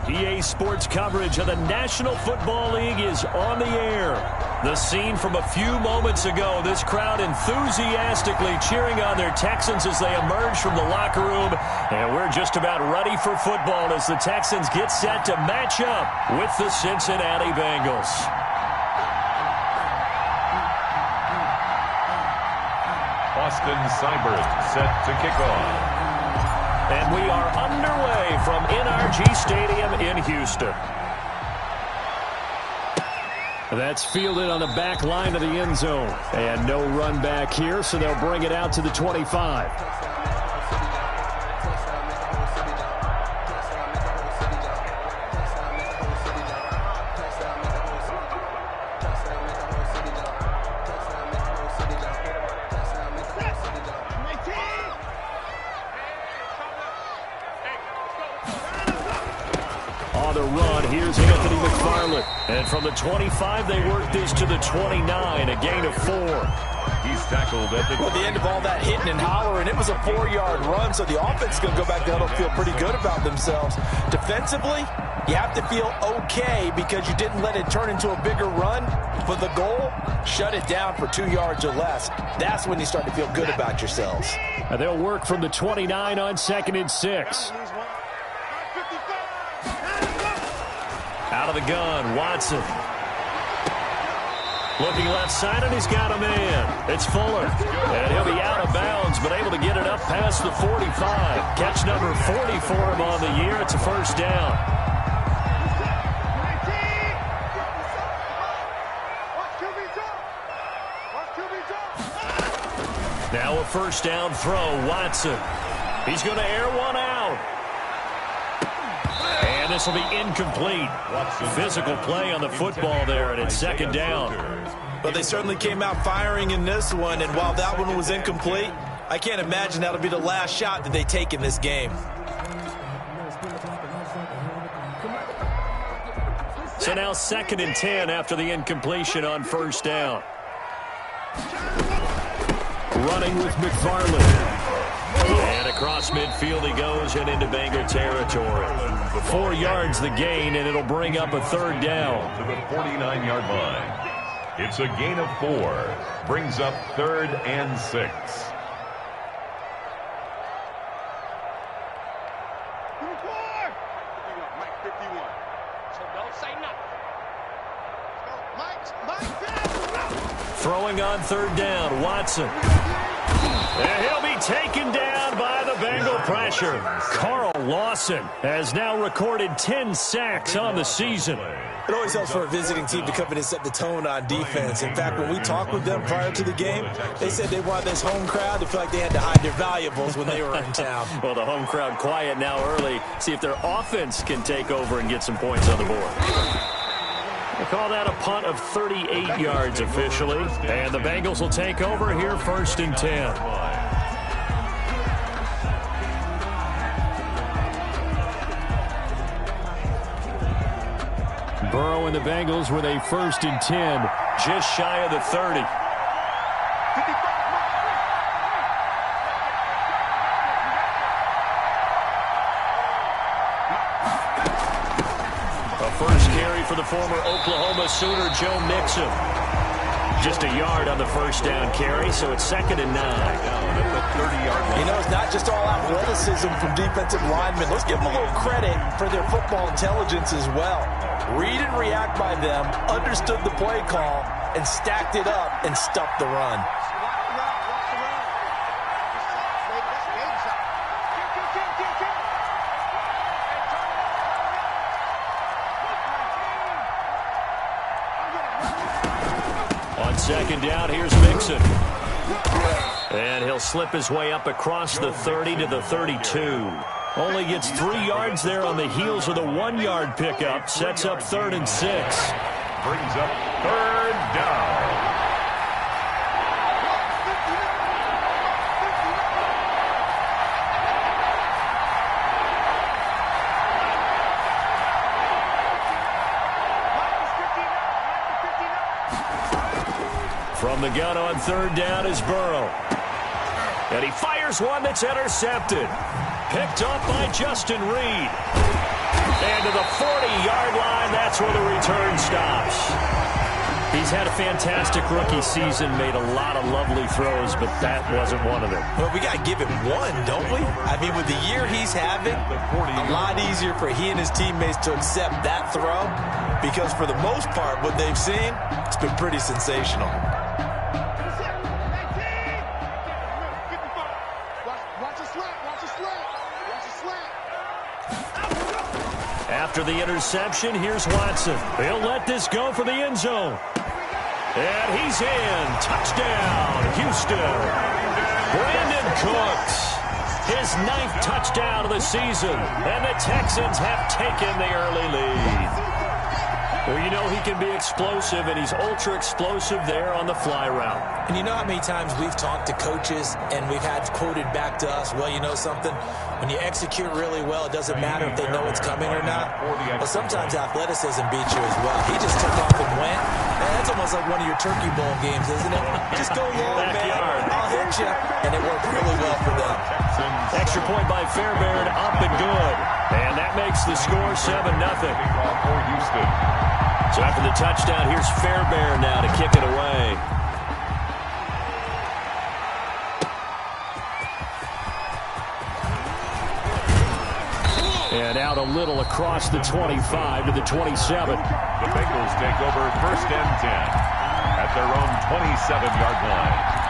EA Sports coverage of the National Football League is on the air. The scene from a few moments ago, this crowd enthusiastically cheering on their Texans as they emerge from the locker room. And we're just about ready for football as the Texans get set to match up with the Cincinnati Bengals. Austin Seibert set to kick off. And we are underway from NRG Stadium in Houston. That's fielded on the back line of the end zone. And no run back here, so they'll bring it out to the 25. And from the 25, they work this to the 29, a gain of 4. He's tackled at the end of all that hitting and hollering. It was a 4-yard run, so the offense is going to go back there and feel pretty good about themselves. Defensively, you have to feel okay because you didn't let it turn into a bigger run. But the goal, shut it down for 2 yards or less. That's when you start to feel good about yourselves. And they'll work from the 29 on 2nd and 6. Out of the gun, Watson. Looking left side, and he's got a man. It's Fuller. And he'll be out of bounds, but able to get it up past the 45. Catch number 40 for him on the year. It's a first down. Now a first down throw, Watson. He's going to air one out. And this will be incomplete. Physical play on the football there, and it's 2nd down. But they certainly came out firing in this one, and while that one was incomplete, I can't imagine that'll be the last shot that they take in this game. So now 2nd and 10 after the incompletion on first down. Running with McFarland. And across midfield he goes and into Bengal territory. 4 yards the gain, and it'll bring up a 3rd down. To the 49-yard line. It's a gain of 4. Brings up 3rd and 6. Throwing on 3rd down, Watson. And he'll be taken down by the Bengal pressure. Carl Lawson has now recorded 10 sacks on the season. It always helps for a visiting team to come in and set the tone on defense. In fact, when we talked with them prior to the game, they said they wanted this home crowd to feel like they had to hide their valuables when they were in town. Well, the home crowd quiet now early. See if their offense can take over and get some points on the board. They call that a punt of 38 yards officially. And the Bengals will take over here 1st and 10. Burrow and the Bengals with a 1st and 10, just shy of the 30. A first carry for the former Oklahoma Sooner, Joe Mixon. Just a yard on the first down carry, so it's 2nd and 9. You know, it's not just all athleticism from defensive linemen. Let's give them a little credit for their football intelligence as well. Read and react by them, understood the play call, and stacked it up and stuffed the run. On 2nd down, here's Mixon. And he'll slip his way up across the 30 to the 32. Only gets 3 yards there on the heels of the 1-yard pickup. Sets up 3rd and 6. Brings up 3rd down. From the gun on 3rd down is Burrow. And he fires one that's intercepted. Picked up by Justin Reed. And to the 40-yard line, that's where the return stops. He's had a fantastic rookie season, made a lot of lovely throws, but that wasn't one of them. Well, we got to give him one, don't we? I mean, with the year he's having, a lot easier for he and his teammates to accept that throw because for the most part, what they've seen, it's been pretty sensational. After the interception, here's Watson. He'll let this go for the end zone. And he's in. Touchdown, Houston. Brandon Cooks, his 9th touchdown of the season. And the Texans have taken the early lead. Well, you know he can be explosive, and he's ultra-explosive there on the fly route. And you know how many times we've talked to coaches, and we've had quoted back to us, well, you know something? When you execute really well, it doesn't matter if they know it's coming or not. But sometimes athleticism beats you as well. He just took off and went. And that's almost like one of your Turkey Bowl games, isn't it? Just go long, man. I'll hit you. And it worked really well for them. Extra point by Fairbairn, up and good. And that makes the score 7-0. So after the touchdown, here's Fairbairn now to kick it away. And out a little across the 25 to the 27. The Bengals take over 1st and 10 at their own 27-yard line.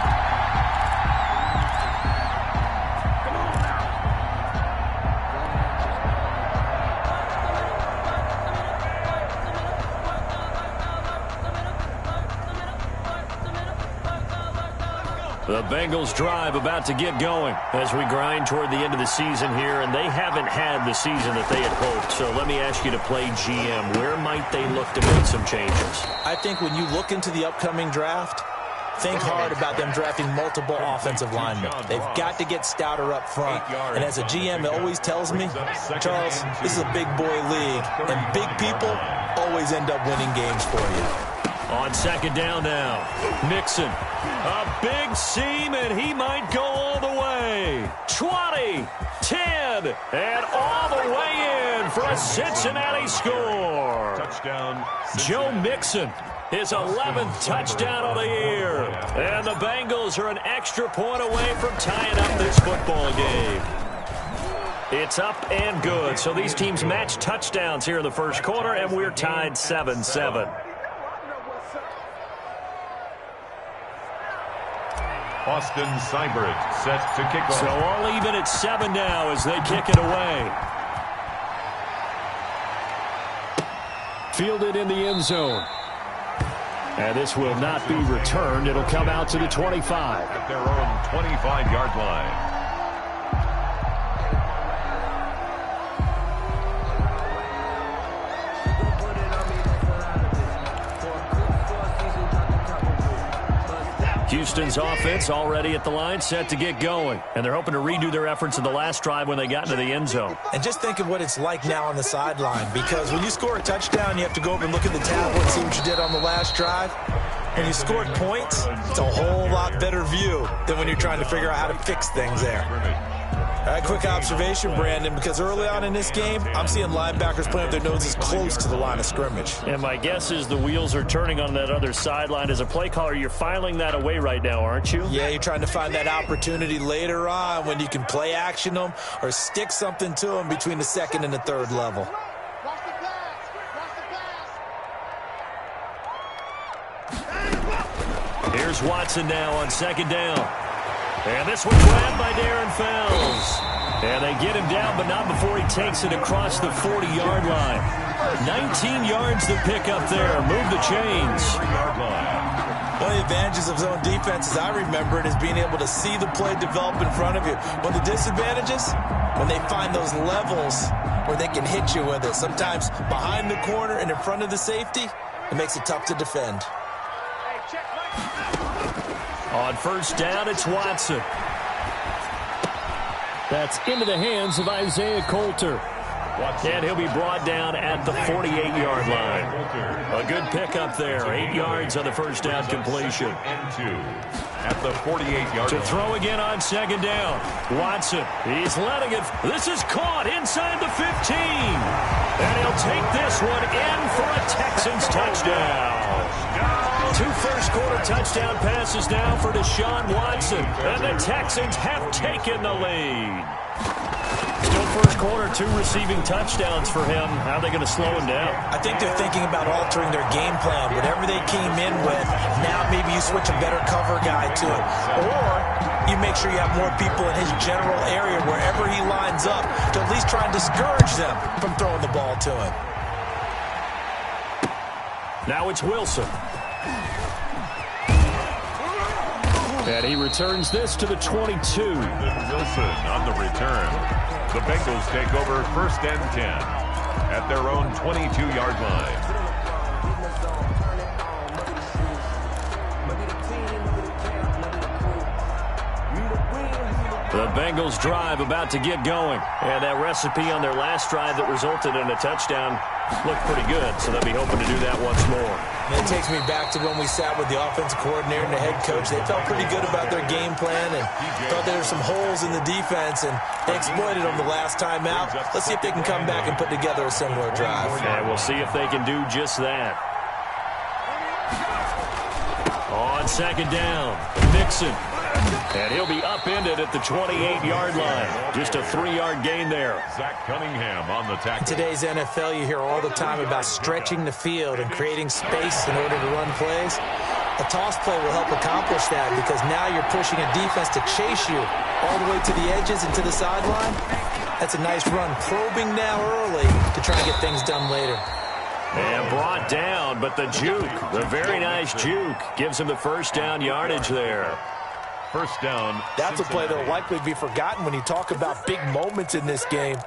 The Bengals drive about to get going as we grind toward the end of the season here, and they haven't had the season that they had hoped. So let me ask you to play GM. Where might they look to make some changes? I think when you look into the upcoming draft, think hard about them drafting multiple offensive linemen. They've got to get stouter up front. And as a GM, it always tells me, Charles, this is a big boy league, and big people always end up winning games for you. On 2nd down now, Mixon. A big seam, and he might go all the way. 20, 10, and all the way in for a Cincinnati score. Touchdown. Joe Mixon, his 11th touchdown of the year. And the Bengals are an extra point away from tying up this football game. It's up and good. So these teams match touchdowns here in the first quarter, and we're tied 7-7. Austin Seibert set to kick off. So all even at 7 now as they kick it away. Fielded in the end zone. And this will not be returned. It'll come out to the 25. At their own 25-yard line. Houston's offense already at the line, set to get going. And they're hoping to redo their efforts in the last drive when they got into the end zone. And just think of what it's like now on the sideline, because when you score a touchdown, you have to go over and look at the tablet and see what you did on the last drive. When you scored points, it's a whole lot better view than when you're trying to figure out how to fix things there. All right, quick observation, Brandon, because early on in this game, I'm seeing linebackers playing with their noses close to the line of scrimmage. And my guess is the wheels are turning on that other sideline. As a play caller, you're filing that away right now, aren't you? Yeah, you're trying to find that opportunity later on when you can play action them or stick something to them between the 2nd and the 3rd level. Here's Watson now on 2nd down. And this one grabbed by Darren Fells. And they get him down, but not before he takes it across the 40-yard line. 19 yards to pick up there. Move the chains. One of the advantages of zone defense, as I remember it, is being able to see the play develop in front of you. One of the disadvantages, when they find those levels where they can hit you with it. Sometimes behind the corner and in front of the safety, it makes it tough to defend. On 1st down, it's Watson. That's into the hands of Isaiah Coulter. And he'll be brought down at the 48-yard line. A good pickup there. 8 yards on the first down completion. At the 48-yard To line. throw again on second down. Watson, he's letting it. This is caught inside the 15. And he'll take this one in for a Texans touchdown. 2 first-quarter touchdown passes now for Deshaun Watson. And the Texans have taken the lead. Still first quarter, 2 receiving touchdowns for him. How are they going to slow him down? I think they're thinking about altering their game plan. Whatever they came in with, now maybe you switch a better cover guy to it. Or you make sure you have more people in his general area wherever he lines up to at least try and discourage them from throwing the ball to him. Now it's Wilson. And he returns this to the 22. Wilson on the return. The Bengals take over 1st and 10 at their own 22-yard line. The Bengals drive about to get going. And that recipe on their last drive that resulted in a touchdown looked pretty good, so they'll be hoping to do that once more. And it takes me back to when we sat with the offensive coordinator and the head coach. They felt pretty good about their game plan and thought there were some holes in the defense, and they exploited them the last time out. Let's see if they can come back and put together a similar drive. And we'll see if they can do just that. On second down, Mixon. And he'll be upended at the 28-yard line. Just a 3-yard gain there. Zach Cunningham on the tackle. In today's NFL, you hear all the time about stretching the field and creating space in order to run plays. A toss play will help accomplish that because now you're pushing a defense to chase you all the way to the edges and to the sideline. That's a nice run. Probing now early to try and get things done later. And brought down, but the juke, the very nice juke, gives him the first down yardage there. First down. That's a play that will likely be forgotten when you talk about big moments in this game.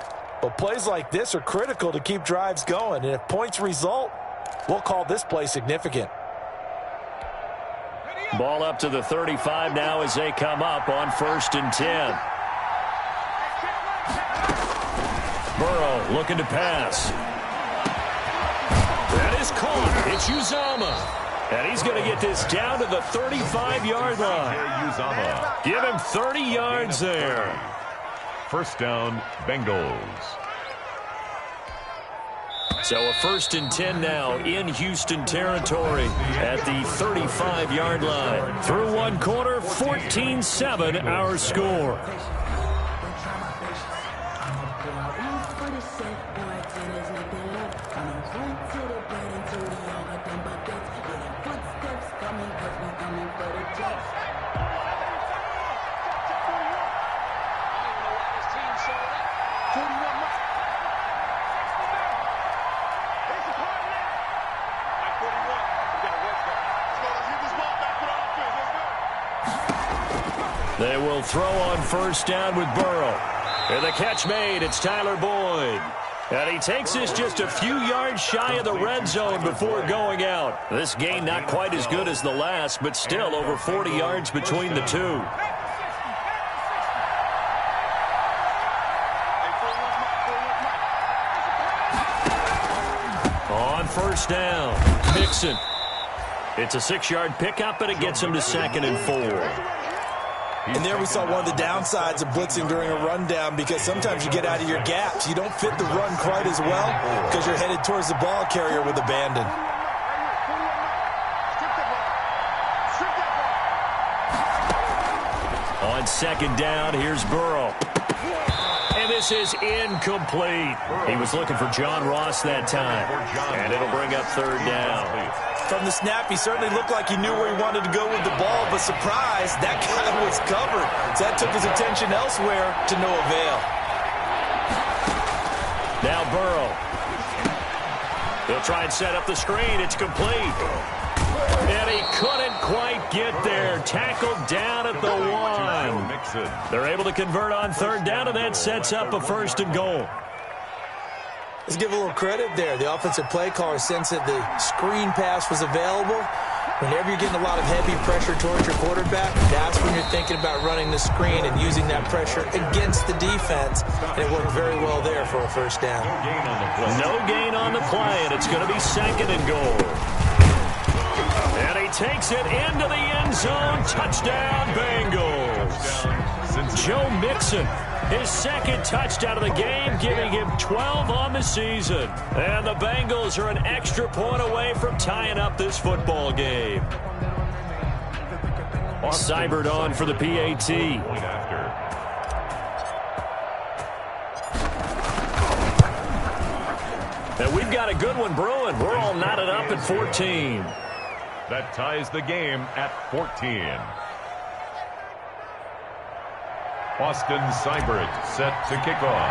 But plays like this are critical to keep drives going. And if points result, we'll call this play significant. Ball up to the 35 now as they come up on 1st and 10. Burrow looking to pass. That is caught. It's Uzomah. And he's going to get this down to the 35-yard line. Give him 30 yards there. First down, Bengals. So a 1st and 10 now in Houston territory at the 35-yard line. Through 1 quarter, 14-7 our score. They will throw on 1st down with Burrow. And the catch made. It's Tyler Boyd. And he takes this just a few yards shy of the red zone before going out. This gain not quite as good as the last, but still over 40 yards between the two. On 1st down, Mixon. It's a 6-yard pickup, but it gets him to 2nd and 4. And there we saw one of the downsides of blitzing during a rundown because sometimes you get out of your gaps. You don't fit the run quite as well because you're headed towards the ball carrier with abandon. On 2nd down, here's Burrow. And this is incomplete. He was looking for John Ross that time. And it'll bring up 3rd down. From the snap, he certainly looked like he knew where he wanted to go with the ball, but surprise, that guy was covered. So that took his attention elsewhere to no avail. Now Burrow. He'll try and set up the screen. It's complete. And he couldn't quite get there. Tackled down at the 1. They're able to convert on 3rd down, and that sets up a 1st and goal. Let's give a little credit there. The offensive play caller sensed that the screen pass was available, Whenever you're getting a lot of heavy pressure towards your quarterback, that's when you're thinking about running the screen and using that pressure against the defense. And it worked very well there for a first down. No gain on the play, and it's going to be second and goal. And he takes it into the end zone. Touchdown, Bengals. Joe Mixon, his second touchdown of the game, giving him 12 on the season. And the Bengals are an extra point away from tying up this football game. Seibert on for the PAT. And we've got a good one brewing. We're all knotted up at 14. That ties the game at 14. Austin Seibert set to kick off.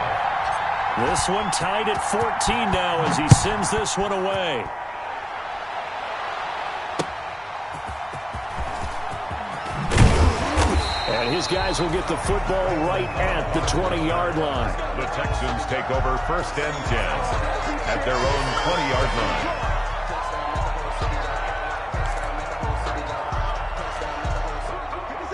This one tied at 14 now as he sends this one away. And his guys will get the football right at the 20-yard line. The Texans take over first and 10 at their own 20-yard line.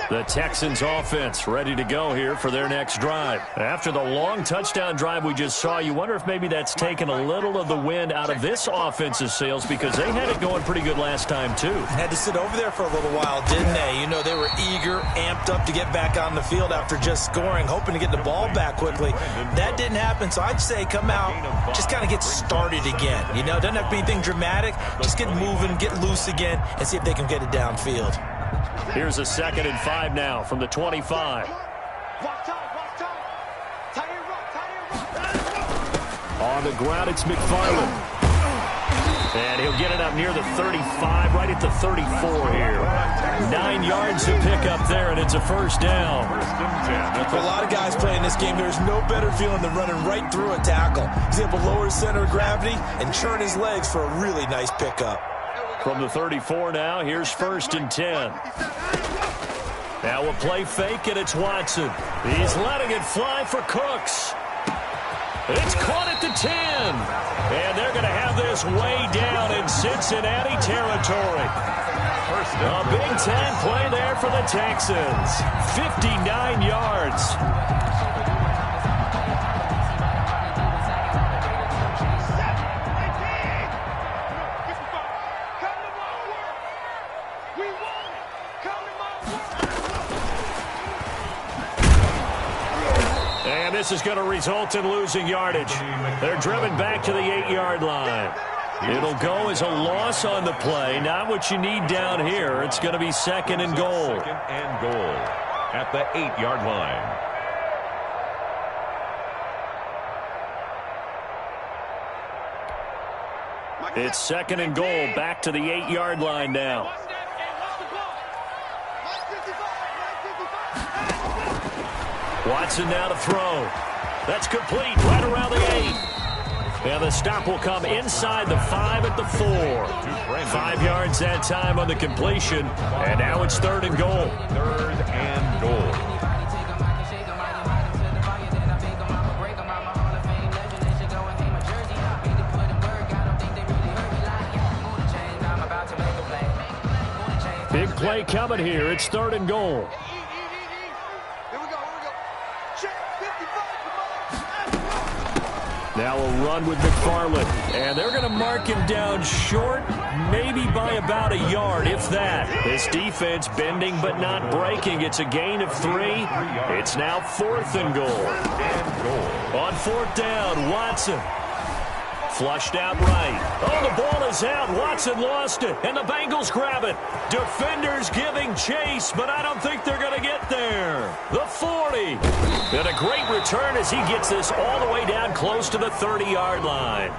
The Texans offense ready to go here for their next drive. After the long touchdown drive we just saw, you wonder if maybe that's taken a little of the wind out of this offensive sails because they had it going pretty good last time too. Had to sit over there for a little while, didn't they? You know, they were eager, amped up to get back on the field after just scoring, hoping to get the ball back quickly. That didn't happen, so I'd say come out, just kind of get started again. You know, doesn't have to be anything dramatic. Just get moving, get loose again, and see if they can get it downfield. Here's a 2nd and 5 now from the 25. On the ground, it's McFarland. And he'll get it up near the 35, right at the 34 here. 9 yards to pick up there, and it's a first down. For a lot of guys playing this game, there's no better feeling than running right through a tackle. He's able to lower his center of gravity and churn his legs for a really nice pickup. From the 34 now, here's 1st and 10. Now a play fake, and it's Watson. He's letting it fly for Cooks. It's caught at the 10. And they're going to have this way down in Cincinnati territory. A big-time play there for the Texans. 59 yards. This is going to result in losing yardage. They're driven back to the 8-yard line. It'll go as a loss on the play. Not what you need down here. It's going to be 2nd and goal. 2nd and goal at the 8-yard line. It's 2nd and goal back to the 8-yard line now. Watson now to throw. That's complete right around the 8. And the stop will come inside the 5 at the 4. 5 yards that time on the completion. And now it's 3rd and goal. 3rd and goal. Big play coming here. It's 3rd and goal. Now a run with McFarland. And they're going to mark him down short, maybe by about a yard, if that. This defense bending but not breaking. It's a gain of 3. It's now 4th and goal. On 4th down, Watson. Flushed out right. Oh, the ball is out. Watson lost it, and the Bengals grab it. Defenders giving chase, but I don't think they're going to get there. The 40. And a great return as he gets this all the way down close to the 30-yard line.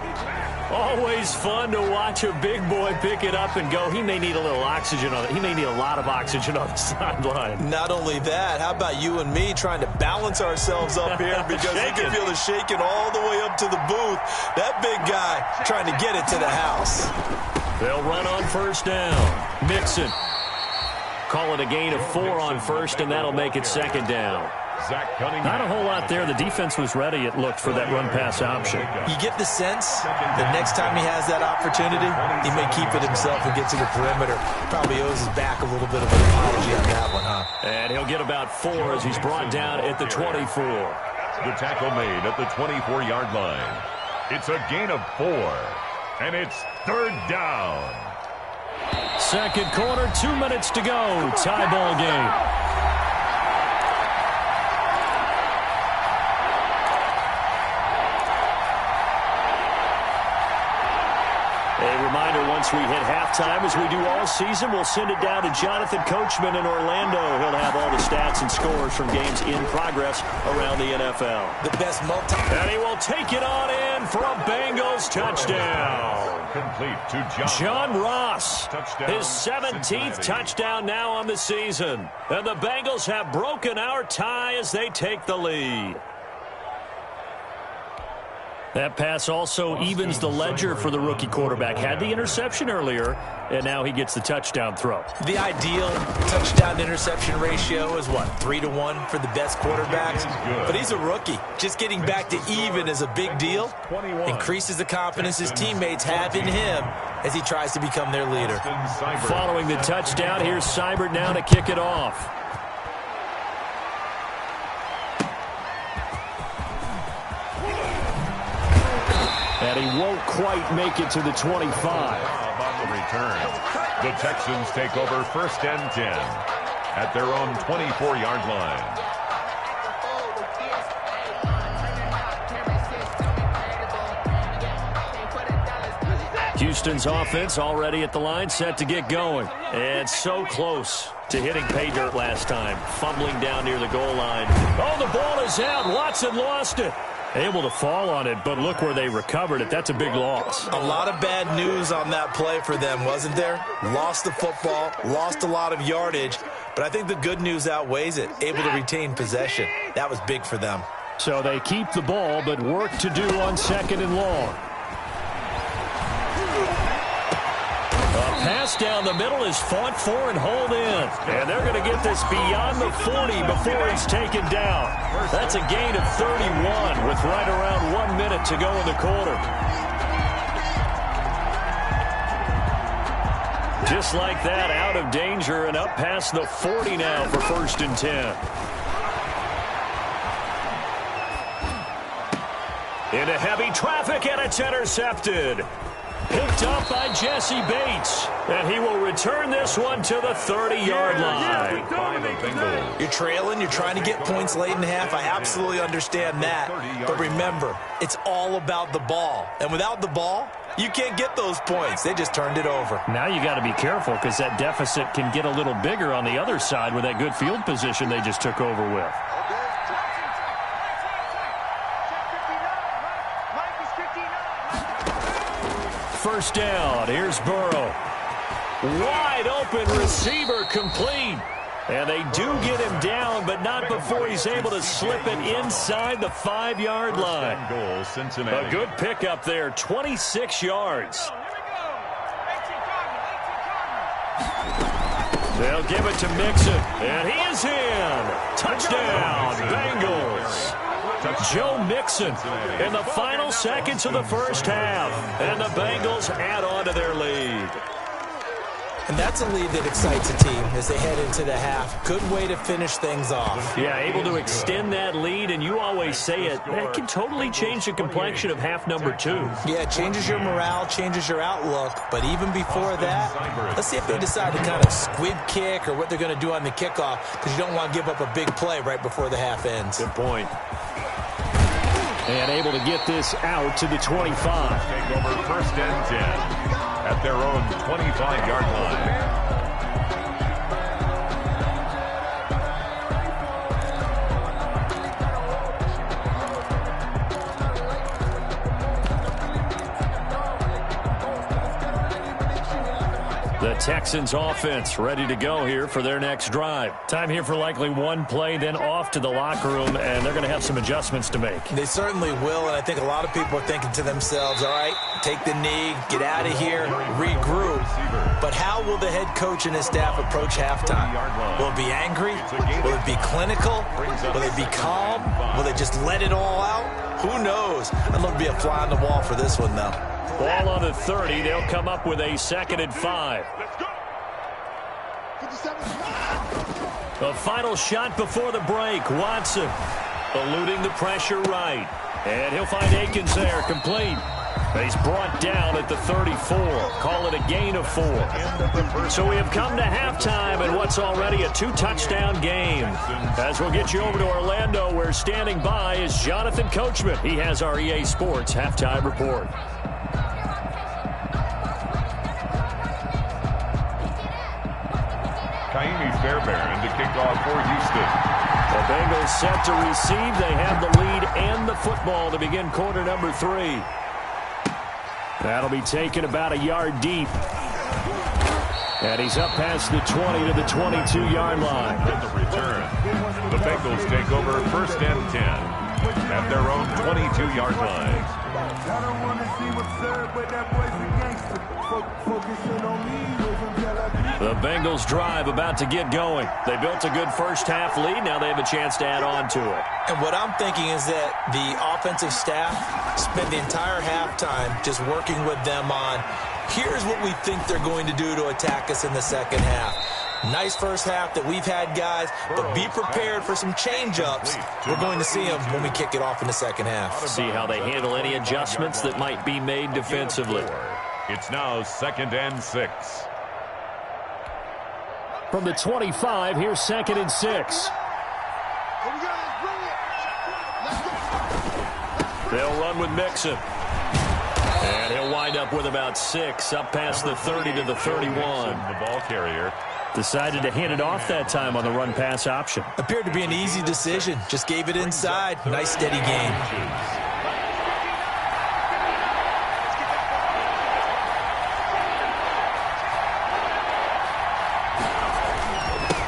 Always fun to watch a big boy pick it up and go. He may need a little oxygen on it. He may need a lot of oxygen on the sideline. Not only that, how about you and me trying to balance ourselves up here because you can feel the shaking all the way up to the booth. That big guy trying to get it to the house. They'll run on 1st down. Mixon. Call it a gain of 4 on 1st, and that'll make it 2nd down. Not a whole lot there. The defense was ready, it looked, for that run-pass option. You get the sense that next time he has that opportunity, he may keep it himself and get to the perimeter. Probably owes his back a little bit of an apology on that one, huh? And he'll get about 4 as he's brought down at the 24. The tackle made at the 24-yard line. It's a gain of 4, and it's 3rd down. Second quarter, 2 minutes to go. Tie ball game. A reminder, once we hit halftime, as we do all season, we'll send it down to Jonathan Coachman in Orlando. He'll have all the stats and scores from games in progress around the NFL. The best And he will take it on in for a Bengals touchdown. Complete to John Ross. Touchdown, His 17th touchdown now on the season. And the Bengals have broken our tie as they take the lead. That pass also evens the ledger for the rookie quarterback. Had the interception earlier, and now he gets the touchdown throw. The ideal touchdown-interception ratio is, what, 3-to-1 for the best quarterbacks? But he's a rookie. Just getting back to even is a big deal. Increases the confidence his teammates have in him as he tries to become their leader. Following the touchdown, here's Seibert now to kick it off. And he won't quite make it to the 25. On the return, the Texans take over 1st and 10 at their own 24-yard line. Houston's offense already at the line, set to get going. And so close to hitting pay dirt last time. Fumbling down near the goal line. Oh, the ball is out. Watson lost it. Able to fall on it, but look where they recovered it. That's a big loss. A lot of bad news on that play for them, wasn't there? Lost the football, lost a lot of yardage, but I think the good news outweighs it. Able to retain possession. That was big for them. So they keep the ball, but work to do on 2nd and long. A pass down the middle is fought for and hauled in. And they're going to get this beyond the 40 before he's taken down. That's a gain of 31 with right around 1 minute to go in the quarter. Just like that, out of danger and up past the 40 now for 1st and 10. Into heavy traffic, and it's intercepted. Picked up by Jesse Bates. And he will return this one to the 30-yard line. You're trailing. You're trying to get points late in half. I absolutely understand that. But remember, it's all about the ball. And without the ball, you can't get those points. They just turned it over. Now you got to be careful because that deficit can get a little bigger on the other side with that good field position they just took over with. First down. Here's Burrow. Wide open receiver complete. And they do get him down, but not before he's able to slip it inside the 5-yard line. A good pickup there, 26 yards. They'll give it to Mixon, and he is in. Touchdown, Bengals. Joe Mixon in the final seconds of the first half. And the Bengals add on to their lead. And that's a lead that excites a team as they head into the half. Good way to finish things off. Yeah, able to extend that lead, and you always say it, that can totally change the complexion of half number 2. Yeah, it changes your morale, changes your outlook. But even before that, let's see if they decide to kind of squib kick or what they're going to do on the kickoff, because you don't want to give up a big play right before the half ends. Good point. And able to get this out to the 25. Take over 1st and 10 at their own 25-yard line. The Texans offense ready to go here for their next drive. Time here for likely one play, then off to the locker room, and they're going to have some adjustments to make. They certainly will, and I think a lot of people are thinking to themselves, all right, take the knee, get out of here, regroup. But how will the head coach and his staff approach halftime? Will it be angry? Will it be clinical? Will it be calm? Will they just let it all out? Who knows? I'd love to be a fly on the wall for this one, though. Ball on the 30. They'll come up with a 2nd and 5. The final shot before the break. Watson eluding the pressure right. And he'll find Akins there, complete. He's brought down at the 34. Call it a gain of 4. So we have come to halftime in what's already a 2-touchdown game. As we'll get you over to Orlando, where standing by is Jonathan Coachman. He has our EA Sports halftime report. Kaimi Fairbairn to kick off for Houston. The Bengals set to receive. They have the lead and the football to begin quarter number 3. That'll be taken about a yard deep. And he's up past the 20 to the 22-yard line. On the return, the Bengals take over 1st and 10 at their own 22-yard line. The Bengals drive about to get going. They built a good first-half lead. Now they have a chance to add on to it. And what I'm thinking is that the offensive staff spent the entire halftime just working with them on, here's what we think they're going to do to attack us in the second half. Nice first half that we've had, guys, but be prepared for some change-ups. We're going to see them when we kick it off in the second half. See how they handle any adjustments that might be made defensively. It's now 2nd and 6. From the 25, here's 2nd and 6. They'll run with Mixon. And he'll wind up with about 6, up past the 30 to the 31. The ball carrier decided to hand it off that time on the run-pass option. Appeared to be an easy decision. Just gave it inside. Nice, steady game.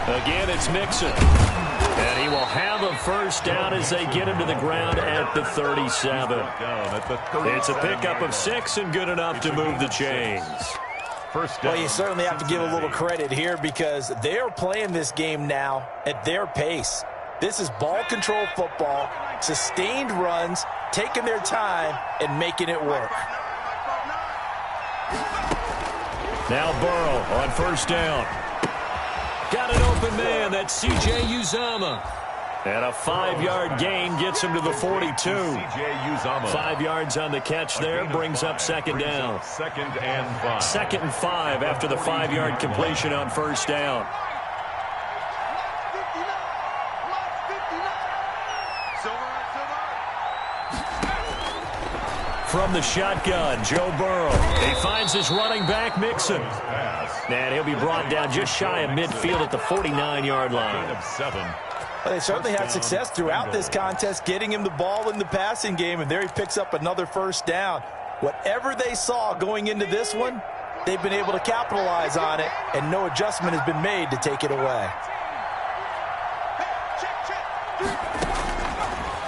Again, it's Mixon. And he will have a first down as they get him to the ground at the 37. It's a pickup of 6 and good enough to move the chains. Well, you certainly have to give a little credit here because they're playing this game now at their pace. This is ball control football, sustained runs, taking their time, and making it work. Now Burrow on first down. Got an open man. That's C.J. Uzomah. And a 5-yard gain gets him to the 42. 5 yards on the catch there. Brings up 2nd down. 2nd and 5. 2nd and 5 after the 5-yard completion on first down. From the shotgun, Joe Burrow. He finds his running back, Mixon. And he'll be brought down just shy of midfield at the 49-yard line. Well, they certainly had success throughout this contest, getting him the ball in the passing game, and there he picks up another first down. Whatever they saw going into this one, they've been able to capitalize on it, and no adjustment has been made to take it away.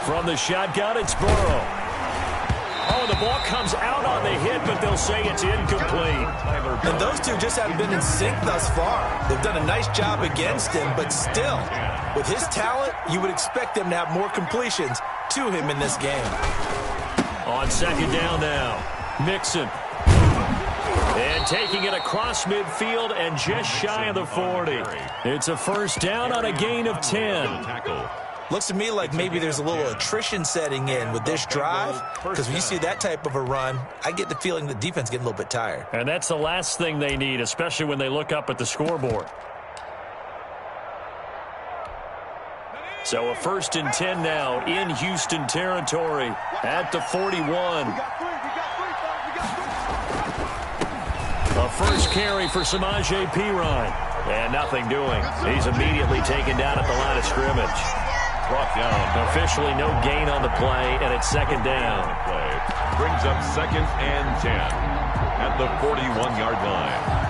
From the shotgun, it's Burrow. Oh, the ball comes out on the hit, but they'll say it's incomplete. And those two just haven't been in sync thus far. They've done a nice job against him, but still, with his talent, you would expect them to have more completions to him in this game. On 2nd down now, Mixon. And taking it across midfield and just shy of the 40. It's a first down on a gain of 10. Looks to me like maybe there's a little attrition setting in with this drive, because when you see that type of a run, I get the feeling the defense getting a little bit tired. And that's the last thing they need, especially when they look up at the scoreboard. So a 1st and 10 now in Houston territory at the 41. A first carry for Samaje Perine. And nothing doing. He's immediately taken down at the line of scrimmage. Brought down. Officially no gain on the play, and it's 2nd down. Brings up 2nd and 10 at the 41-yard line.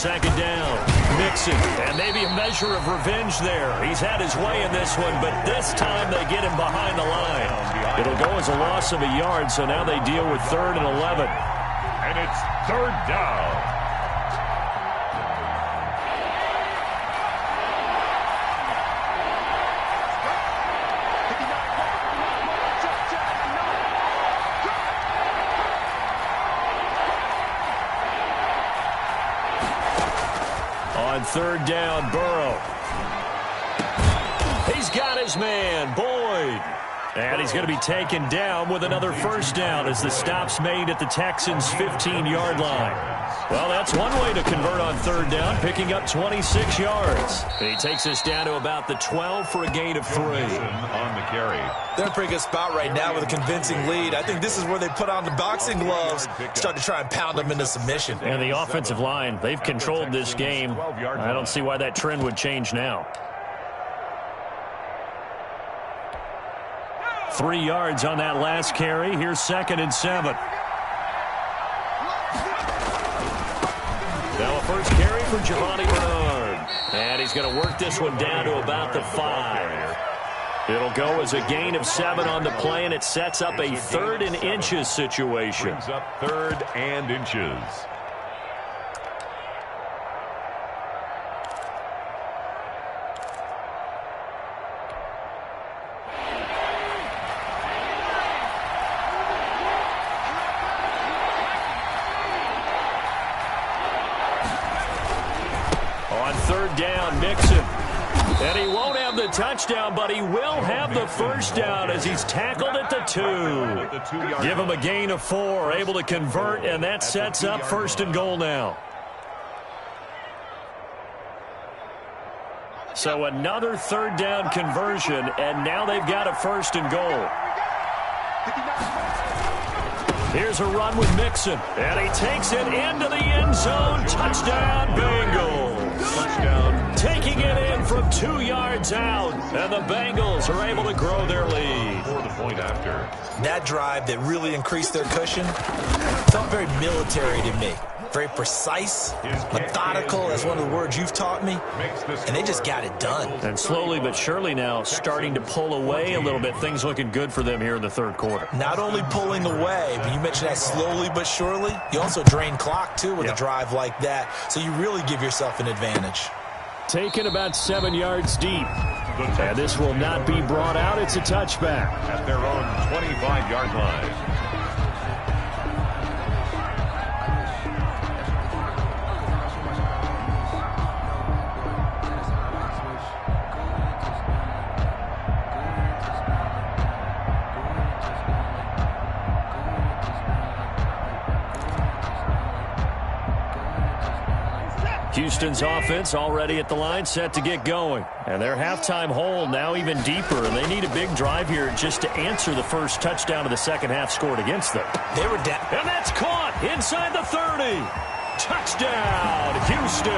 second down. Mixon, and maybe a measure of revenge there. He's had his way in this one, but this time they get him behind the line. It'll go as a loss of a yard, so now they deal with 3rd and 11. And it's 3rd down. On 3rd down, Burrow. He's got his man, Boyd. And he's going to be taken down with another 1st down as the stop's made at the Texans' 15-yard line. Well, that's one way to convert on 3rd down, picking up 26 yards. He takes us down to about the 12 for a gain of 3. On the carry. They're in a pretty good spot right now with a convincing lead. I think this is where they put on the boxing gloves, start to try and pound them into submission. And the offensive line, they've controlled this game. I don't see why that trend would change now. 3 yards on that last carry. Here's 2nd and 7. Now a first carry for Giovanni Bernard. And he's going to work this one down to about the 5. It'll go as a gain of 7 on the play, and it sets up a 3rd and inches situation. Brings up 3rd and inches. On 3rd down, Mixon. And he won't have the touchdown, but he will have the 1st down as he's tackled at the 2. Give him a gain of 4, able to convert, and that sets up 1st and goal now. So another 3rd down conversion, and now they've got a 1st and goal. Here's a run with Mixon, and he takes it into the end zone. Touchdown, Bengals. Touchdown. Taking it in from 2 yards out, and the Bengals are able to grow their lead. For the point after. That drive that really increased their cushion felt very military to me. Very precise, methodical, that's one of the words you've taught me, and they just got it done. And slowly but surely now starting to pull away a little bit. Things looking good for them here in the 3rd quarter. Not only pulling away, but you mentioned that slowly but surely. You also drain clock, too, with a drive like that, so you really give yourself an advantage. Taken about 7 yards deep. And this will not be brought out. It's a touchback. At their own 25-yard line. Houston's offense already at the line, set to get going. And their halftime hole now even deeper, and they need a big drive here just to answer the first touchdown of the second half scored against them. They were down. And that's caught inside the 30. Touchdown, Houston.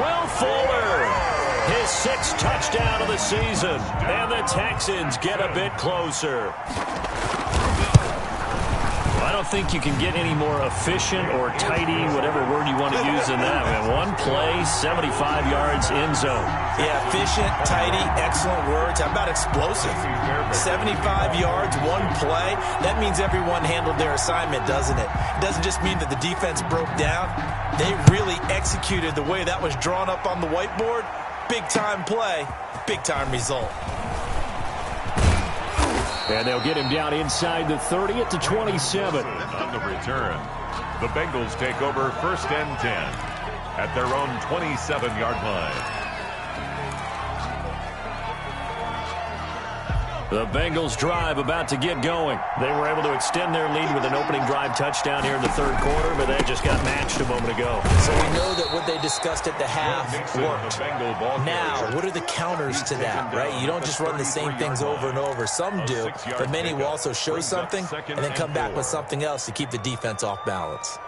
Will Fuller, his 6th touchdown of the season. And the Texans get a bit closer. I don't think you can get any more efficient or tidy, whatever word you want to use in that. I mean, one play, 75 yards, end zone. Yeah, efficient, tidy, excellent words. How about explosive? 75 yards, one play. That means everyone handled their assignment, doesn't it? It doesn't just mean that the defense broke down. They really executed the way that was drawn up on the whiteboard. Big-time play, big-time result. And they'll get him down inside the 30 at the 27. On the return, the Bengals take over 1st and 10 at their own 27-yard line. The Bengals drive about to get going. They were able to extend their lead with an opening drive touchdown here in the 3rd quarter, but that just got matched a moment ago. So we know that what they discussed at the half worked. Now, what are the counters to that, right? You don't just run the same things over and over. Some do, but many will also show something and then come back with something else to keep the defense off balance.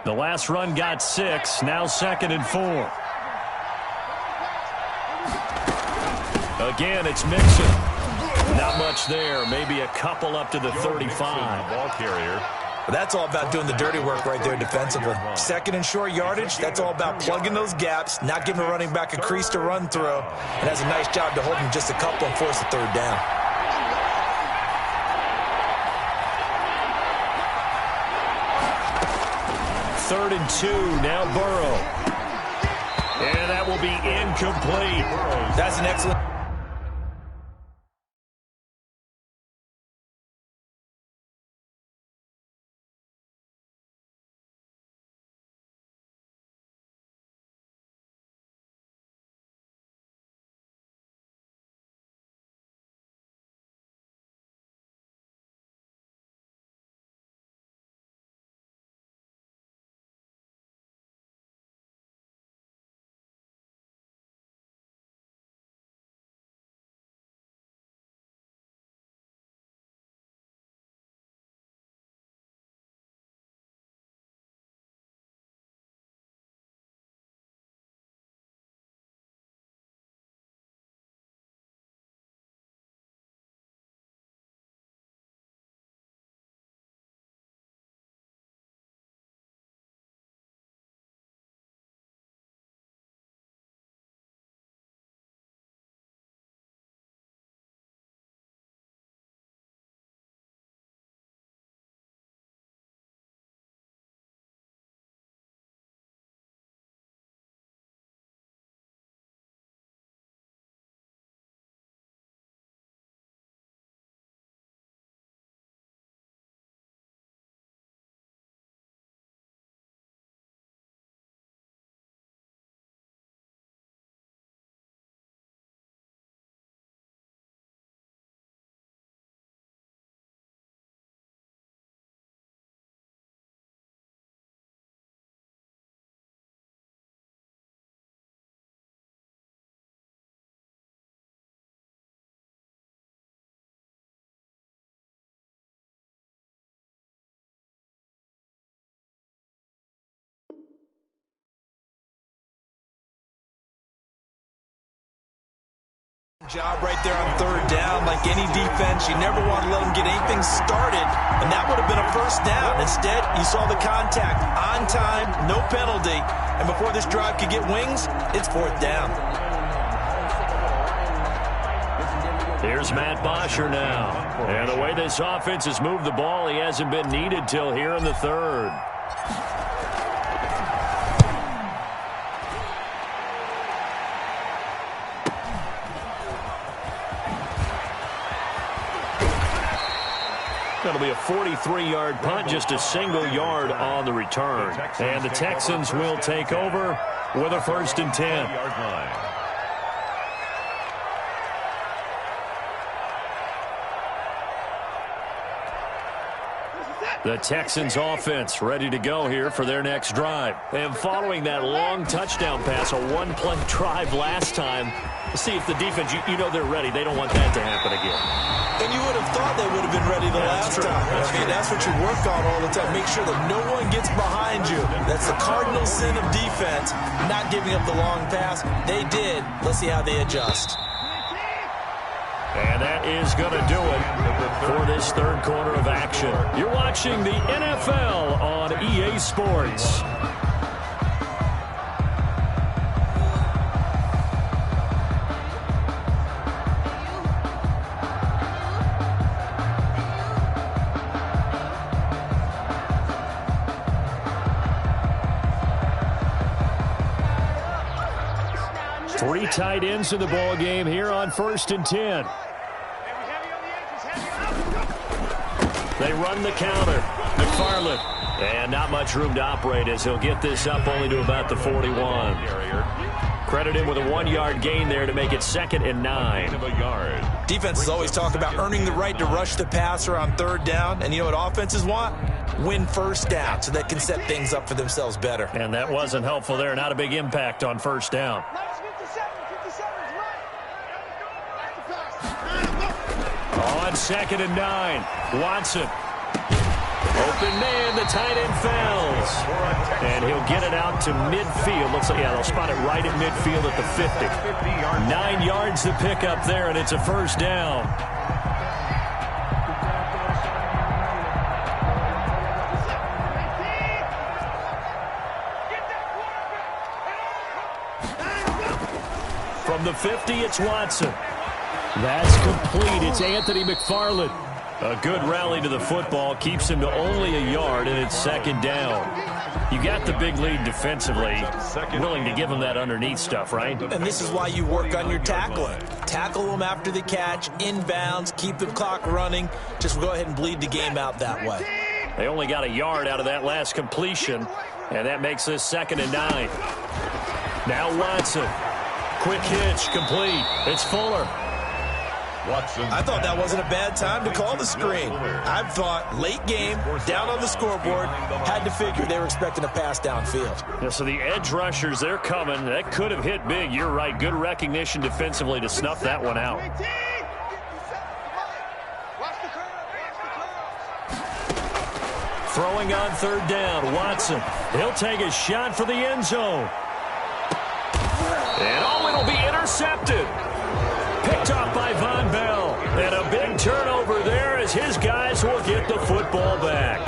The last run got 6, now 2nd and 4. Again, it's Mixon. Not much there. Maybe a couple up to the 35. Ball carrier. That's all about doing the dirty work right there defensively. Second and short yardage, that's all about plugging those gaps, not giving a running back a crease to run through, and has a nice job to hold him just a couple and force a third down. Third and 2, now Burrow. And that will be incomplete. That's an excellent... Job right there on third down. Like any defense, you never want to let them get anything started, and that would have been a first down. Instead, you saw the contact on time, no penalty, and before this drive could get wings, it's fourth down. Here's Matt Bosher now. And the way this offense has moved the ball, he hasn't been needed till here in the third. That'll be a 43-yard punt, just a single yard on the return. And the Texans will take over with a 1st and 10. The Texans offense ready to go here for their next drive. And following that long touchdown pass, a one-play drive last time, see if the defense, you know they're ready. They don't want that to happen again. And you would have thought they would have been ready the last time. I mean, that's what you work on all the time. Make sure that no one gets behind you. That's the cardinal sin of defense, not giving up the long pass. They did. Let's see how they adjust. And that is going to do it for this third quarter of action. You're watching the NFL on EA Sports. Three tight ends in the ball game here on 1st and 10. They run the counter. McFarland. And not much room to operate as he'll get this up only to about the 41. Credit him with a 1-yard gain there to make it 2nd and 9. Defenses always talk about earning the right to rush the passer on third down. And you know what offenses want? Win first down so they can set things up for themselves better. And that wasn't helpful there. Not a big impact on first down. On 2nd and 9, Watson. Open man, the tight end fails. And he'll get it out to midfield. Looks like, yeah, they'll spot it right at midfield at the 50. 9 yards to pick up there, and it's a first down. From the 50, it's Watson. That's complete. It's Anthony McFarland. A good rally to the football. Keeps him to only a yard, and it's second down. You got the big lead defensively. Willing to give him that underneath stuff, right? And this is why you work on your tackling. Tackle them after the catch, inbounds, keep the clock running. Just go ahead and bleed the game out that way. They only got a yard out of that last completion, and that makes this 2nd and 9. Now Watson. Quick hitch, complete. It's Fuller. Watson. I thought that wasn't a bad time to call the screen. I thought late game, down on the scoreboard, had to figure they were expecting a pass downfield. Yeah, so the edge rushers, they're coming. That could have hit big. You're right. Good recognition defensively to snuff that one out. Throwing on 3rd down, Watson. He'll take a shot for the end zone. And it'll be intercepted. Picked off by Von Bell. And a big turnover there as his guys will get the football back.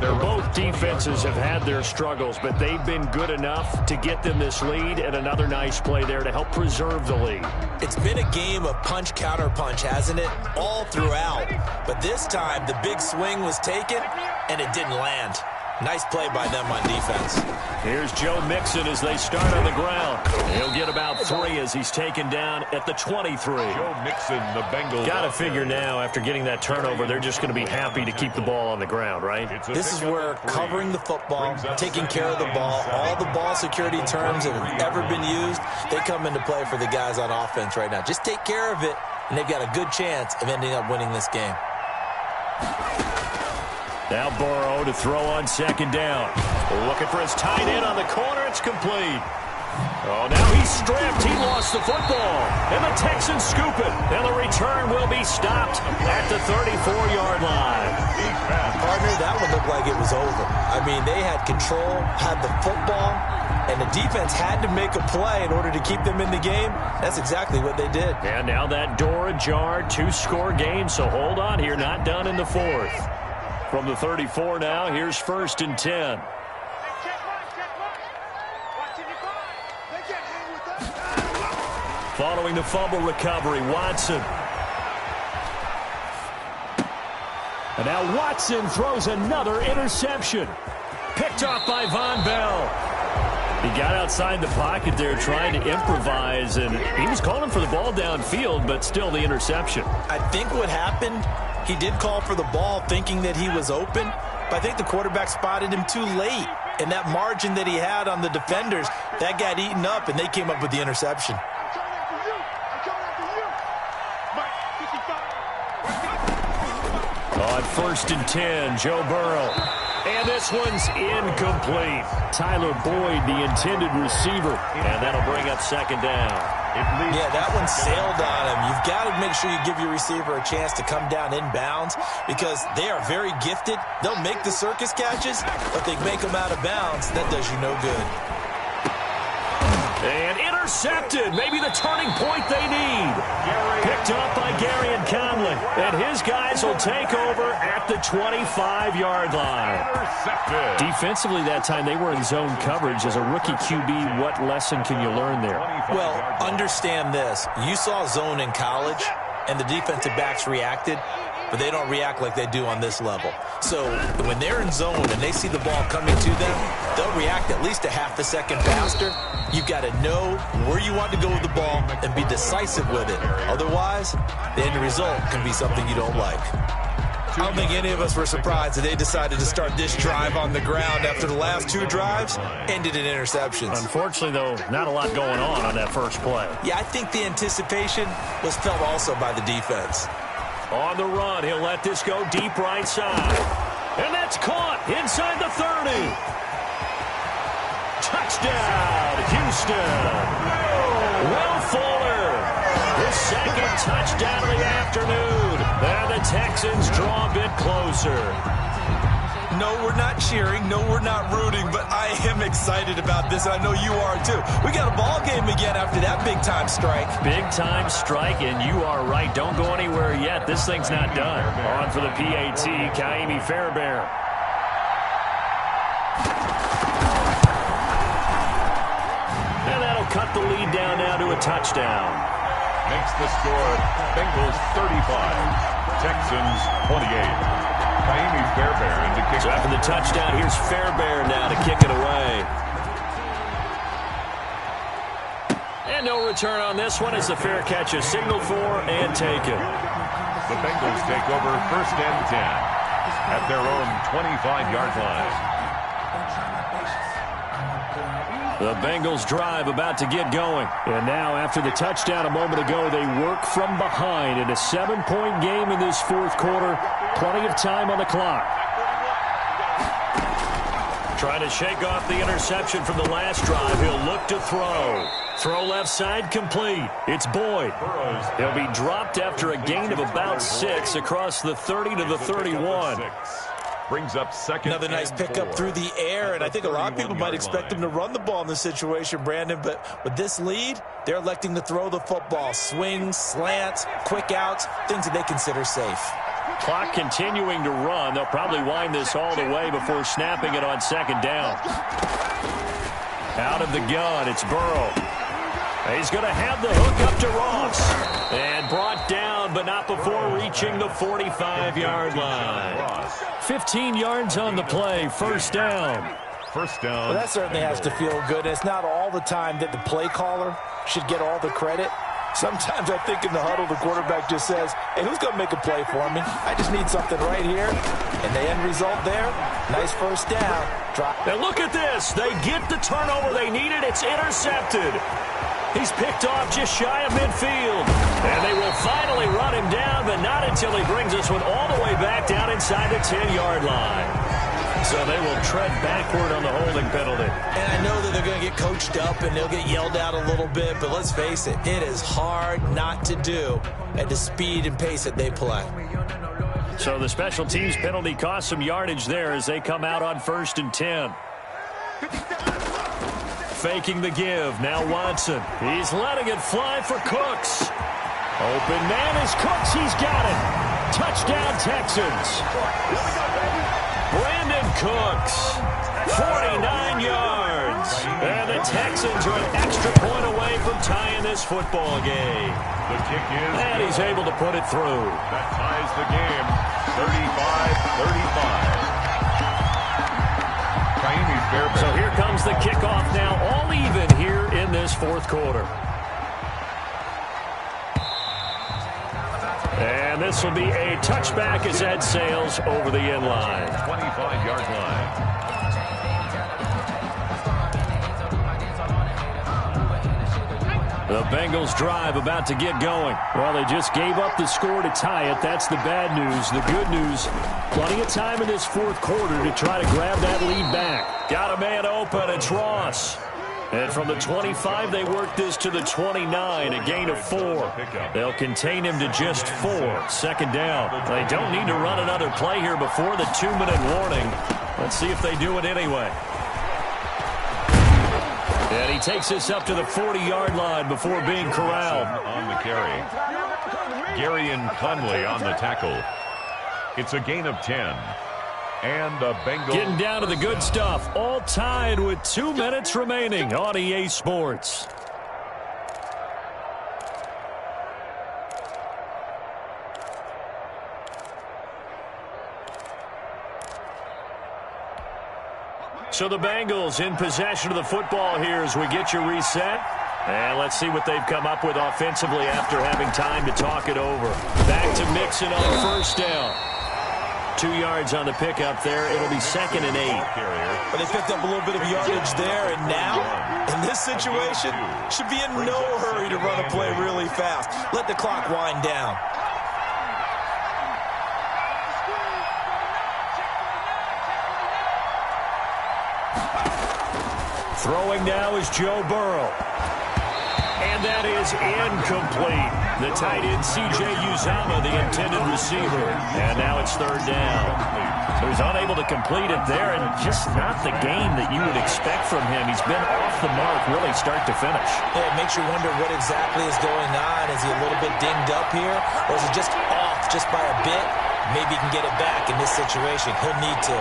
Both defenses have had their struggles, but they've been good enough to get them this lead, and another nice play there to help preserve the lead. It's been a game of punch, counter punch, hasn't it? All throughout. But this time, the big swing was taken, and it didn't land. Nice play by them on defense. Here's Joe Mixon as they start on the ground. He'll get about 3 as he's taken down at the 23. Joe Mixon, the Bengals. Got to figure now, after getting that turnover, they're just going to be happy to keep the ball on the ground, right? This is where covering the football, taking care of the ball, all the ball security terms that have ever been used, they come into play for the guys on offense right now. Just take care of it, and they've got a good chance of ending up winning this game. Now Burrow to throw on 2nd down. Looking for his tight end on the corner. It's complete. Oh, now he's stripped. He lost the football. And the Texans scoop it. And the return will be stopped at the 34-yard line. Partner, that one looked like it was over. I mean, they had control, had the football, and the defense had to make a play in order to keep them in the game. That's exactly what they did. And now that door ajar, 2-score game. So hold on here. Not done in the 4th. From the 34 now, here's 1st and 10. Following the fumble recovery, Watson. And now Watson throws another interception. Picked off by Von Bell. He got outside the pocket there trying to improvise, and he was calling for the ball downfield, but still the interception. I think what happened, he did call for the ball thinking that he was open, but I think the quarterback spotted him too late. And that margin that he had on the defenders, that got eaten up, and they came up with the interception. On 1st and 10, Joe Burrow. And this one's incomplete. Tyler Boyd, the intended receiver. And that'll bring up 2nd down. Yeah, that one sailed on him. You've got to make sure you give your receiver a chance to come down inbounds because they are very gifted. They'll make the circus catches, but they make them out of bounds. That does you no good. And intercepted. Maybe the turning point they need. Picked up by Gary and Conley. And his guys will take over at the 25-yard line. Defensively that time, they were in zone coverage. As a rookie QB, what lesson can you learn there? Well, understand this. You saw zone in college, and the defensive backs reacted, but they don't react like they do on this level. So when they're in zone and they see the ball coming to them, they'll react at least a half a second faster. You've got to know where you want to go with the ball and be decisive with it. Otherwise, the end result can be something you don't like. I don't think any of us were surprised that they decided to start this drive on the ground after the last 2 drives ended in interceptions. Unfortunately, though, not a lot going on that first play. Yeah, I think the anticipation was felt also by the defense. On the run, he'll let this go deep right side. And that's caught inside the 30. Touchdown, Houston. Will Fuller, his 2nd touchdown of the afternoon. And the Texans draw a bit closer. No, we're not cheering. No, we're not rooting, but I am excited about this, and I know you are too. We got a ball game again after that big-time strike. Big-time strike, and you are right. Don't go anywhere yet. This thing's not done. On for the PAT, Kaimi Fairbairn. And that'll cut the lead down now to a touchdown. Makes the score Bengals 35, Texans 28. Kaimi Fairbairn to kick. So after the touchdown, here's Fairbairn now to kick it away. And no return on this one as the fair catch is signaled for and taken. The Bengals take over first and 10 at their own 25-yard line. The Bengals drive about to get going. And now after the touchdown a moment ago, they work from behind in a 7-point game in this fourth quarter. Plenty of time on the clock. Trying to shake off the interception from the last drive. He'll look to throw. Throw left side complete. It's Boyd. He'll be dropped after a gain of about 6 across the 30 to the 31. Brings up second. Another nice pickup through the air, and I think a lot of people might expect them to run the ball in this situation, Brandon, but with this lead, they're electing to throw the football. Swings, slants, quick outs, things that they consider safe. Clock continuing to run. They'll probably wind this all the way before snapping it on second down. Out of the gun, it's Burrow. He's going to have the hook up to Ross. And brought down, but not before reaching the 45-yard line. 15 yards on the play, first down. First down. Well, that certainly has to feel good. It's not all the time that the play caller should get all the credit. Sometimes I think in the huddle, the quarterback just says, hey, who's going to make a play for me? I just need something right here. And the end result there, nice first down. Drop. Now look at this. They get the turnover they needed. It's intercepted. He's picked off just shy of midfield. And they will finally run him down, but not until he brings this one all the way back down inside the 10-yard line. So they will tread backward on the holding penalty. And I know that they're going to get coached up and they'll get yelled at a little bit, but let's face it, it is hard not to do at the speed and pace that they play. So the special teams penalty cost some yardage there as they come out on first and 10. Faking the give. Now Watson. He's letting it fly for Cooks. Open man is Cooks. He's got it. Touchdown Texans. Brandon Cooks. 49 yards. And the Texans are an extra point away from tying this football game. The kick is. And he's able to put it through. That ties the game. 35-35. So here comes the kickoff now, all even here in this fourth quarter. And this will be a touchback as Ed sails over the end line. 25-yard line. The Bengals drive about to get going. Well, they just gave up the score to tie it. That's the bad news. The good news, plenty of time in this fourth quarter to try to grab that lead back. Got a man open. It's Ross. And from the 25, they work this to the 29, a gain of 4. They'll contain him to just 4. Second down. They don't need to run another play here before the 2-minute warning. Let's see if they do it anyway. And he takes this up to the 40-yard line before being corralled. On the carry. Gary and Conley on the tackle. It's a gain of 10. And the Bengals getting down to the good stuff. All tied with 2 minutes remaining on EA Sports. So the Bengals in possession of the football here as we get you reset. And let's see what they've come up with offensively after having time to talk it over. Back to Mixon on first down. 2 yards on the pickup there. It'll be 2nd and 8. But they picked up a little bit of yardage there, and now, in this situation, should be in no hurry to run a play really fast. Let the clock wind down. Throwing now is Joe Burrow. And that is incomplete. The tight end, C.J. Uzomah, the intended receiver. And now it's third down. So he's unable to complete it there, and just not the game that you would expect from him. He's been off the mark really start to finish. Yeah, it makes you wonder what exactly is going on. Is he a little bit dinged up here, or is it just off just by a bit? Maybe he can get it back in this situation. He'll need to.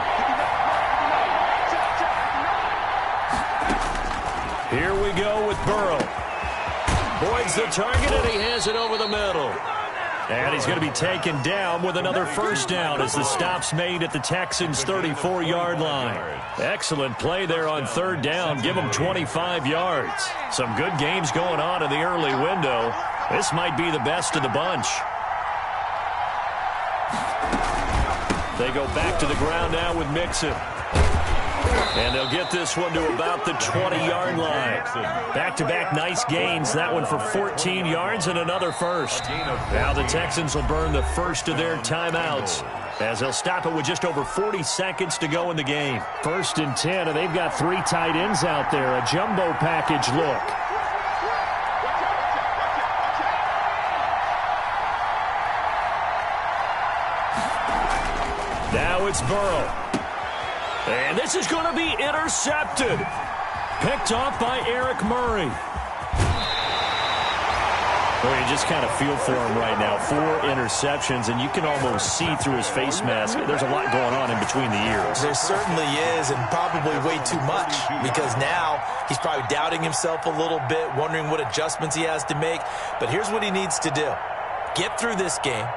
Here we go with Burrow. Boyd's the target, and he has it over the middle. And he's going to be taken down with another first down as the stop's made at the Texans' 34-yard line. Excellent play there on third down. Give them 25 yards. Some good games going on in the early window. This might be the best of the bunch. They go back to the ground now with Mixon. And they'll get this one to about the 20-yard line. Back-to-back nice gains. That one for 14 yards and another first. Now the Texans will burn the first of their timeouts as they'll stop it with just over 40 seconds to go in the game. 1st and 10, and they've got 3 tight ends out there. A jumbo package look. Now it's Burrow. And this is going to be intercepted. Picked off by Eric Murray. Well, you just kind of feel for him right now. 4 interceptions, and you can almost see through his face mask. There's a lot going on in between the ears. There certainly is, and probably way too much, because now he's probably doubting himself a little bit, wondering what adjustments he has to make. But here's what he needs to do. Get through this game,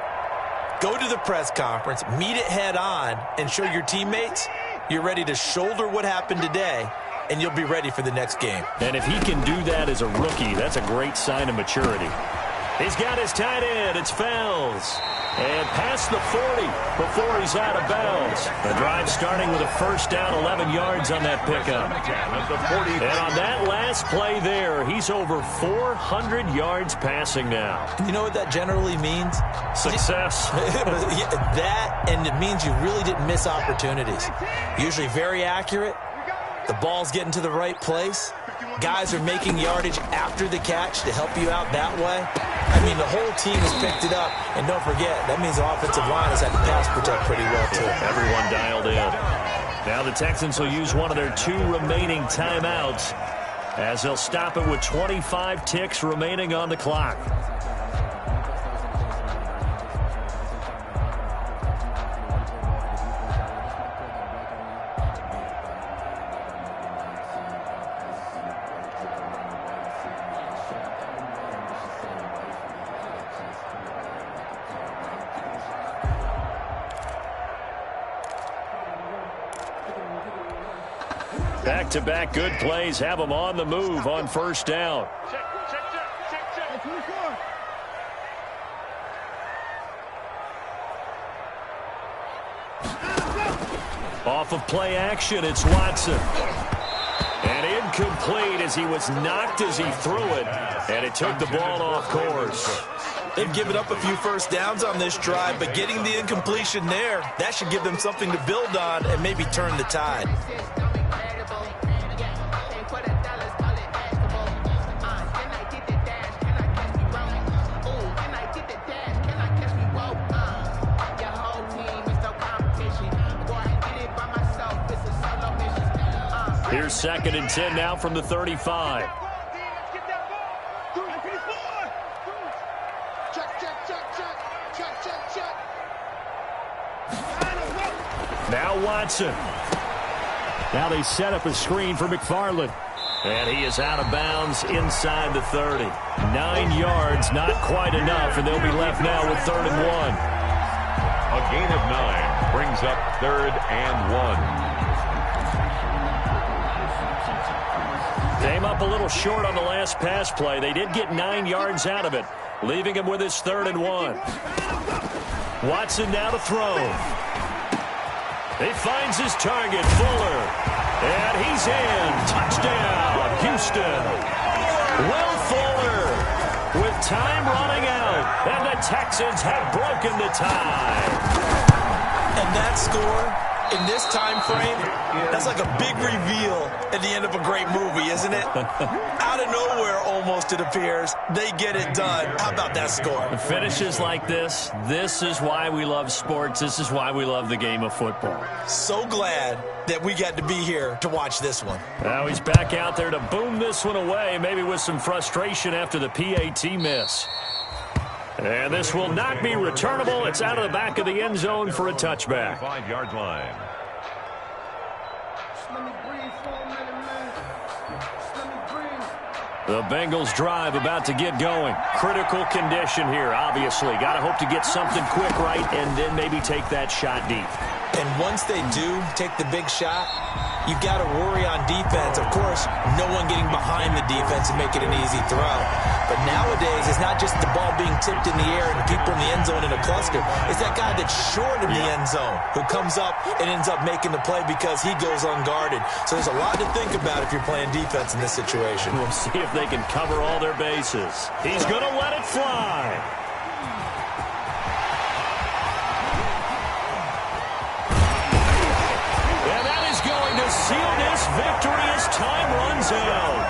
go to the press conference, meet it head on, and show your teammates you're ready to shoulder what happened today, and you'll be ready for the next game. And if he can do that as a rookie, that's a great sign of maturity. He's got his tight end. It's Fells. And past the 40 before he's out of bounds. The drive starting with a first down, 11 yards on that pickup. And on that last play there, he's over 400 yards passing now. You know what that generally means? Success. That, and it means you really didn't miss opportunities. Usually very accurate. The ball's getting to the right place. Guys are making yardage after the catch to help you out that way. I mean, the whole team has picked it up. And don't forget, that means the offensive line has had to pass protect pretty well, too. Everyone dialed in. Now the Texans will use one of their 2 remaining timeouts as they'll stop it with 25 ticks remaining on the clock. Back-to-back good plays have them on the move on first down. Off of play action, it's Watson. And incomplete as he was knocked as he threw it. And it took the ball off course. They've given up a few first downs on this drive, but getting the incompletion there, that should give them something to build on and maybe turn the tide. Here's 2nd and 10 now from the 35. Now Watson. Now they set up a screen for McFarland. And he is out of bounds inside the 30. 9 yards, not quite enough, and they'll be left now with 3rd and 1. A gain of 9 brings up 3rd and 1. Came up a little short on the last pass play. They did get 9 yards out of it, leaving him with his 3rd and 1. Watson now to throw. He finds his target, Fuller. And he's in. Touchdown, Houston. Will Fuller with time running out. And the Texans have broken the tie. And that score In this time frame, that's like a big reveal at the end of a great movie, isn't it? Out of nowhere, almost, it appears, they get it done. How about that score? Finishes like this is why we love sports. This is why we love the game of football. So glad that we got to be here to watch this one. Now he's back out there to boom this one away, maybe with some frustration after the PAT miss. And this will not be returnable. It's out of the back of the end zone for a touchback. 5-yard line. The Bengals drive about to get going. Critical condition here, obviously. Got to hope to get something quick right and then maybe take that shot deep. And once they do take the big shot, you've got to worry on defense. Of course, no one getting behind the defense and make it an easy throw. But nowadays, it's not just the ball being tipped in the air and people in the end zone in a cluster. It's that guy that's short in the end zone who comes up and ends up making the play because he goes unguarded. So there's a lot to think about if you're playing defense in this situation. We'll see if they can cover all their bases. He's going to let it fly. And that is going to seal this victory as time runs out.